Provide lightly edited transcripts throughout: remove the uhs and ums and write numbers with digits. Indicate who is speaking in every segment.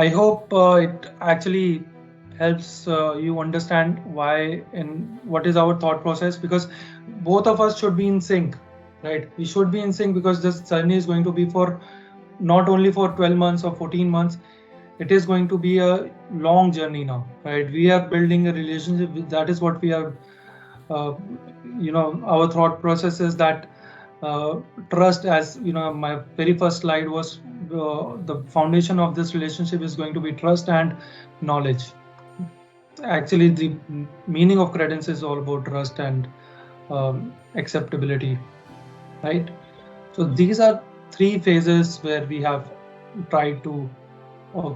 Speaker 1: I hope it actually helps you understand why and what is our thought process, because both of us should be in sync, right? We should be in sync because this journey is going to be for not only for 12 months or 14 months. It is going to be a long journey now, right? We are building a relationship. That is what we are, uh, our thought process is that trust, as you know, my very first slide was the foundation of this relationship is going to be trust and knowledge. Actually, the meaning of credence is all about trust and acceptability, right? So these are three phases where we have tried to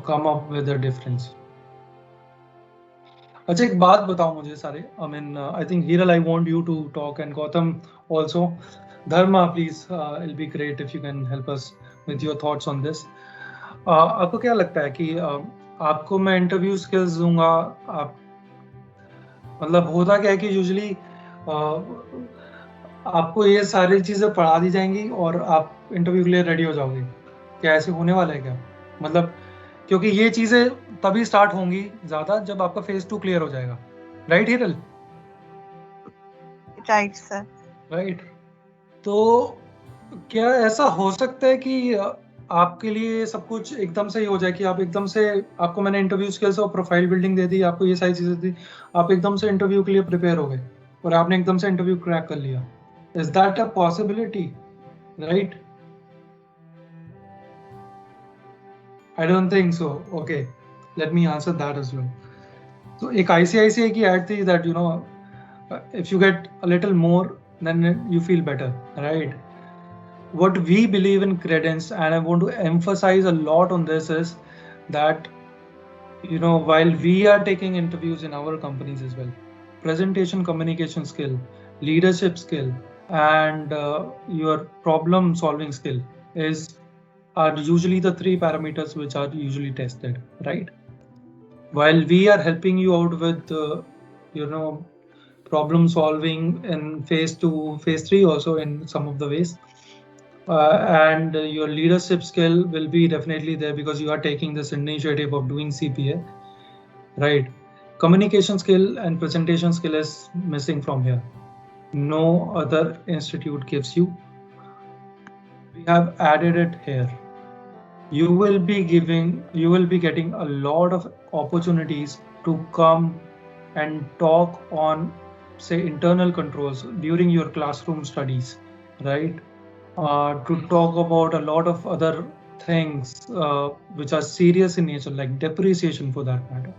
Speaker 1: come up with a difference. अच्छा, एक बात बताओ मुझे सारे. I think Hiral, I want you to talk, and Gautam also. Dharma, please, it'll be great if you can help us with your thoughts on this. आपको क्या लगता है कि आपको मैं इंटरव्यू स्किल्स दूंगा, आप मतलब होता क्या है कि यूजुअली आपको ये सारी चीजें पढ़ा दी जाएंगी और आप इंटरव्यू के लिए रेडी हो जाओगे? क्या ऐसे होने वाला है क्या? मतलब क्योंकि ये चीजें तभी स्टार्ट होंगी ज्यादा जब आपका फेज 2 क्लियर हो जाएगा, right Hiral?
Speaker 2: Right sir.
Speaker 1: Right. तो क्या ऐसा हो सकता है कि आपके लिए सब कुछ एकदम से ही हो जाए कि आप एकदम से, आपको मैंने इंटरव्यू स्किल्स और प्रोफाइल बिल्डिंग दे दी, आपको ये सारी चीजें दी, आप एकदम से इंटरव्यू के लिए प्रिपेयर हो गए और आपने एकदम से इंटरव्यू क्रैक कर लिया? Is that a possibility, right? I don't think so. Okay, let me answer that as well. So एक ICICI की ad थी that if you get a little more, then you feel better, right? What we believe in credence, and I want to emphasize a lot on this, is that while we are taking interviews in our companies as well, presentation communication skill, leadership skill, and your problem solving skill are usually the three parameters which are usually tested, right? While we are helping you out with problem solving in phase 2, phase 3 also in some of the ways, and your leadership skill will be definitely there because you are taking this initiative of doing CPA, right? Communication skill and presentation skill is missing from here. No other institute gives you. We have added it here. You will be getting a lot of opportunities to come and talk on, say, internal controls during your classroom studies, right? To talk about a lot of other things which are serious in nature, like depreciation for that matter.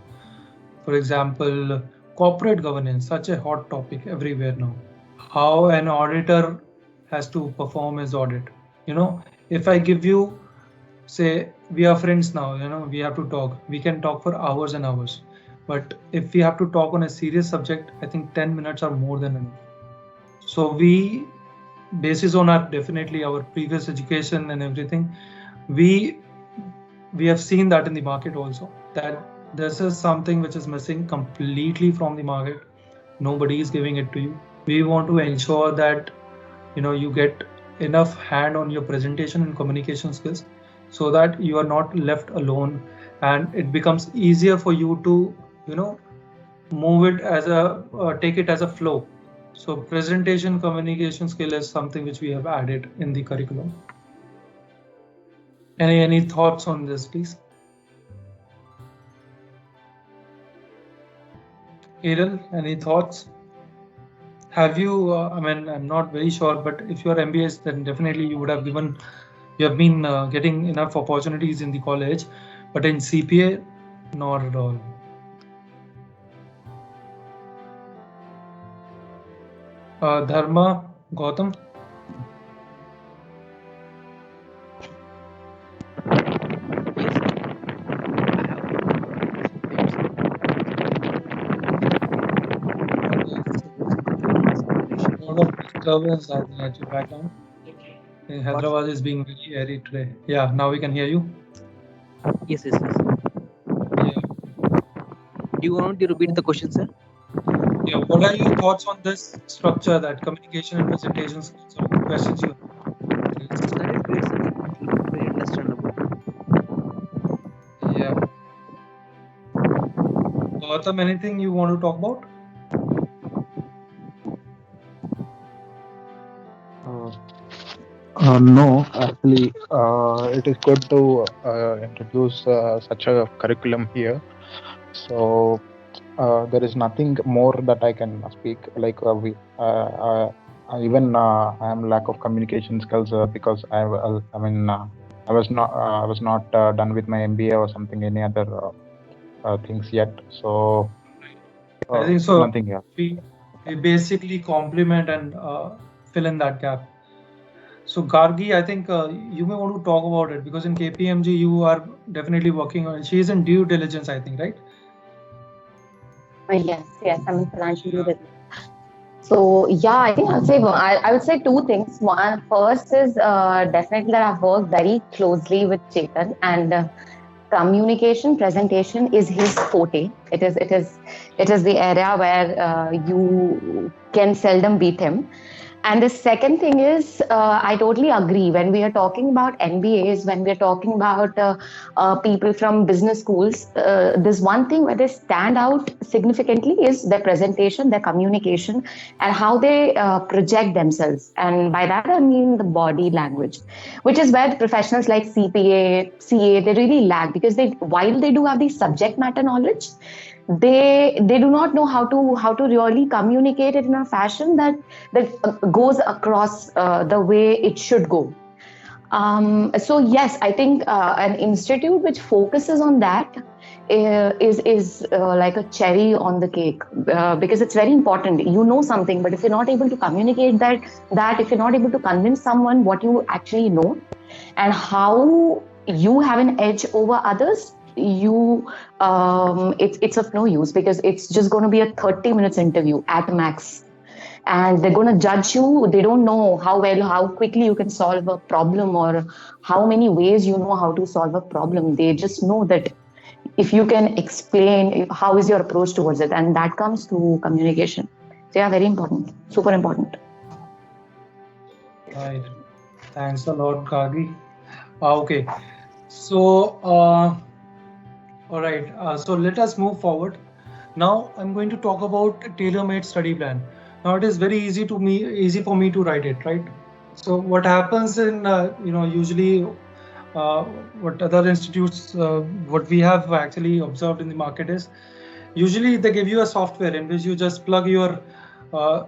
Speaker 1: For example, corporate governance, such a hot topic everywhere now. How an auditor has to perform his audit. If I give you, say, we are friends now, we have to talk. We can talk for hours and hours. But if we have to talk on a serious subject, I think 10 minutes are more than enough. So we, basis on definitely our previous education and everything, we have seen that in the market also, that this is something which is missing completely from the market. Nobody is giving it to you. We want to ensure that you get enough hand on your presentation and communication skills so that you are not left alone, and it becomes easier for you to move it as take it as a flow. So presentation communication skill is something which we have added in the curriculum. Any thoughts on this, please? Hiral, any thoughts? Have you, I'm not very sure, but if you are MBS, then definitely you have been getting enough opportunities in the college, but in CPA, not at all. Dharma, Gautam? Disturbance at your background. Hyderabad is being very airy today. Yeah, now we can hear you.
Speaker 3: Yes.
Speaker 1: Yeah.
Speaker 3: Do you want to repeat the question, sir?
Speaker 1: Yeah. What are your thoughts on this structure, that communication and presentation skills, or questions you have?
Speaker 3: That is great, sir. Very understandable.
Speaker 1: Yeah. Gautam, anything you want to talk about?
Speaker 2: No, actually, it is good to introduce such a curriculum here. So there is nothing more that I can speak. Like even I am lack of communication skills because I mean I was not done with my MBA or something, any other things yet. So
Speaker 1: I think so.
Speaker 2: Nothing. Yeah.
Speaker 1: We basically complement and fill in that gap. So Gargi, I think you may want to talk about it because in KPMG you are definitely working on. She is in due diligence, I think, right?
Speaker 4: Yes, I'm in financial due diligence. So yeah, I think I would say two things. One, first is definitely that I've worked very closely with Chetan, and communication presentation is his forte. It is the area where you can seldom beat him. And the second thing is, I totally agree. When we are talking about MBAs, when we are talking about people from business schools, there's one thing where they stand out significantly is their presentation, their communication, and how they project themselves. And by that, I mean the body language, which is where the professionals like CPA, CA, they really lag because while they do have the subject matter knowledge, they do not know how to really communicate it in a fashion that goes across the way it should go. So yes, I think an institute which focuses on that is like a cherry on the cake because it's very important. You know something, but if you're not able to communicate that if you're not able to convince someone what you actually know and how you have an edge over others, it's of no use because it's just going to be a 30 minutes interview at max. And they're going to judge you. They don't know how quickly you can solve a problem or how many ways you know how to solve a problem. They just know that if you can explain how is your approach towards it, and that comes to communication. So yeah, very important, super important.
Speaker 1: Right. Thanks a lot, Gargi. Okay. So, all right. So let us move forward. Now I'm going to talk about tailor-made study plan. Now it is very easy for me to write it, right? So what happens in usually what other institutes what we have actually observed in the market is usually they give you a software in which you just plug your the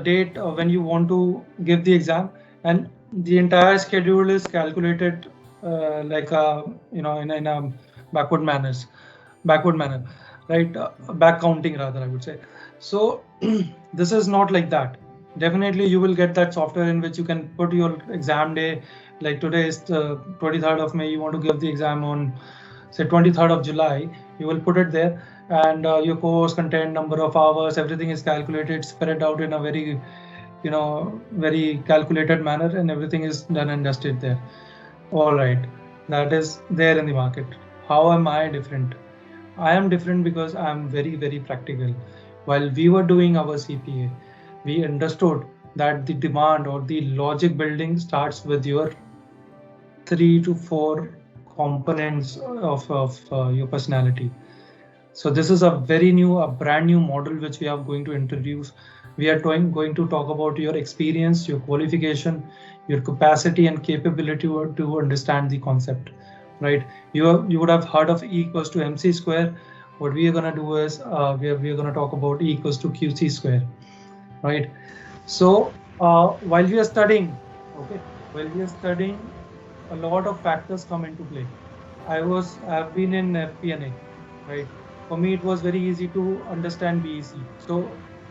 Speaker 1: date when you want to give the exam, and the entire schedule is calculated like in a backward manner, right? Back counting rather, I would say. So this is not like that. Definitely you will get that software in which you can put your exam day, like today is the 23rd of May, you want to give the exam on say 23rd of July, you will put it there, and your course content, number of hours, everything is calculated, spread out in a very very calculated manner, and everything is done and dusted there. All right, that is there in the market. How am I different? I am different because I am very, very practical. While we were doing our CPA, we understood that the demand or the logic building starts with your 3 to 4 components of your personality. So this is a brand new model which we are going to introduce. We are going to talk about your experience, your qualification, your capacity and capability to understand the concept, right? You would have heard of E equals to MC square. What we are going to do is we are going to talk about E equals to QC square, right? So while we are studying, a lot of factors come into play. I've been in FP&A, right? For me, it was very easy to understand BEC. So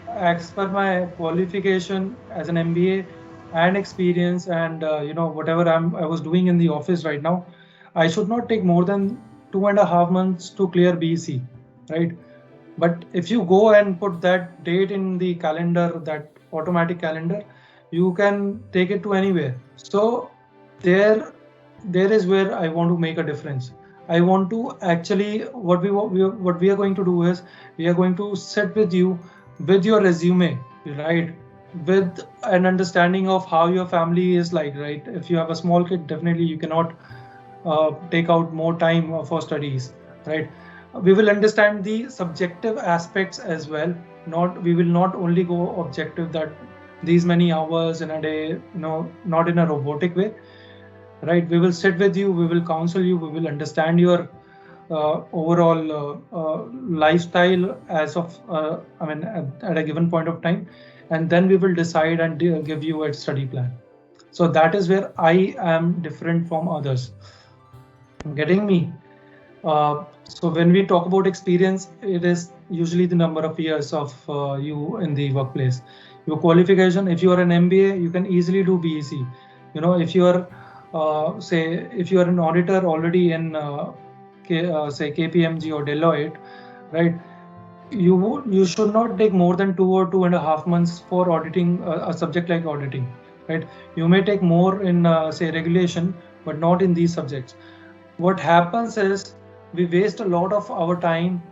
Speaker 1: as per my qualification as an MBA and experience and whatever I was doing in the office right now, I should not take more than 2.5 months to clear BEC, right? But if you go and put that date in the calendar, that automatic calendar, you can take it to anywhere. So there is where I want to make a difference. I want to actually, what we are going to do is we are going to sit with you with your resume, right? With an understanding of how your family is like, right? If you have a small kid, definitely you cannot take out more time for studies, right? We will understand the subjective aspects as well. We will not only go objective that these many hours in a day, not in a robotic way, right? We will sit with you, we will counsel you, we will understand your overall lifestyle as of, at a given point of time, and then we will decide and give you a study plan. So that is where I am different from others. Getting me? So when we talk about experience, it is usually the number of years of you in the workplace. Your qualification, if you are an MBA, you can easily do BEC. If you are, say, if you are an auditor already in, say, KPMG or Deloitte, right? You should not take more than 2 or 2.5 months for auditing a subject like auditing, right? You may take more in, say, regulation, but not in these subjects. What happens is we waste a lot of our time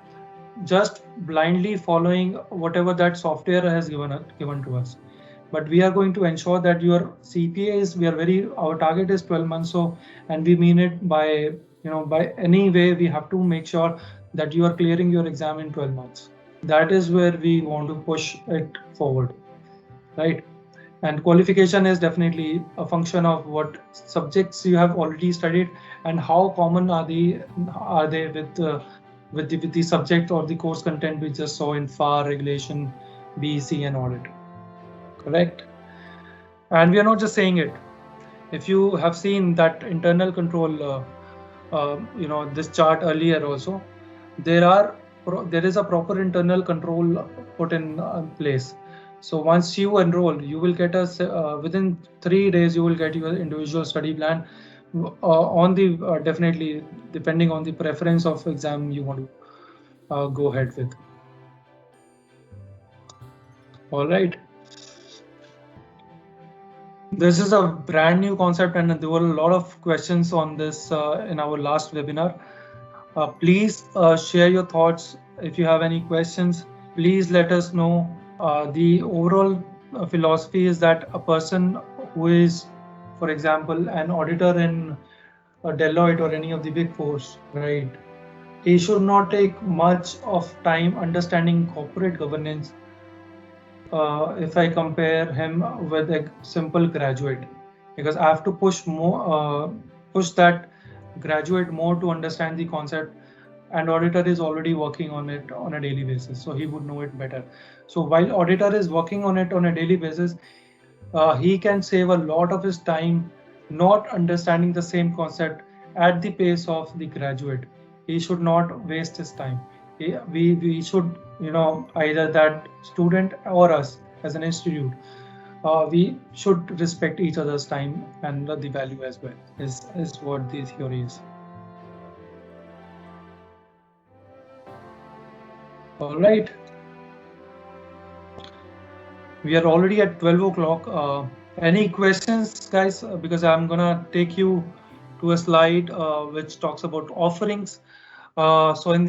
Speaker 1: just blindly following whatever that software has given to us. But we are going to ensure that your CPA is, our target is 12 months. So, and we mean it by, by any way, we have to make sure that you are clearing your exam in 12 months. That is where we want to push it forward, right? And qualification is definitely a function of what subjects you have already studied and how common are they with the subject or the course content we just saw in FAR, regulation, BEC, and audit. Correct? And we are not just saying it. If you have seen that internal control, this chart earlier also, there is a proper internal control put in place. So once you enroll, you will get within 3 days, you will get your individual study plan on the definitely depending on the preference of exam you want to go ahead with. All right. This is a brand new concept, and there were a lot of questions on this in our last webinar. Please share your thoughts. If you have any questions, please let us know. The overall philosophy is that a person who is, for example, an auditor in Deloitte or any of the big fours, right? He should not take much of time understanding corporate governance if I compare him with a simple graduate, because I have to push that graduate more to understand the concept, and auditor is already working on it on a daily basis, so he would know it better. So while auditor is working on it on a daily basis, he can save a lot of his time not understanding the same concept at the pace of the graduate. He should not waste his time. We should, either that student or us as an institute, we should respect each other's time and the value as well, is what the theory is. All right. We are already at 12 o'clock. Any questions, guys? Because I'm gonna take you to a slide which talks about offerings. So in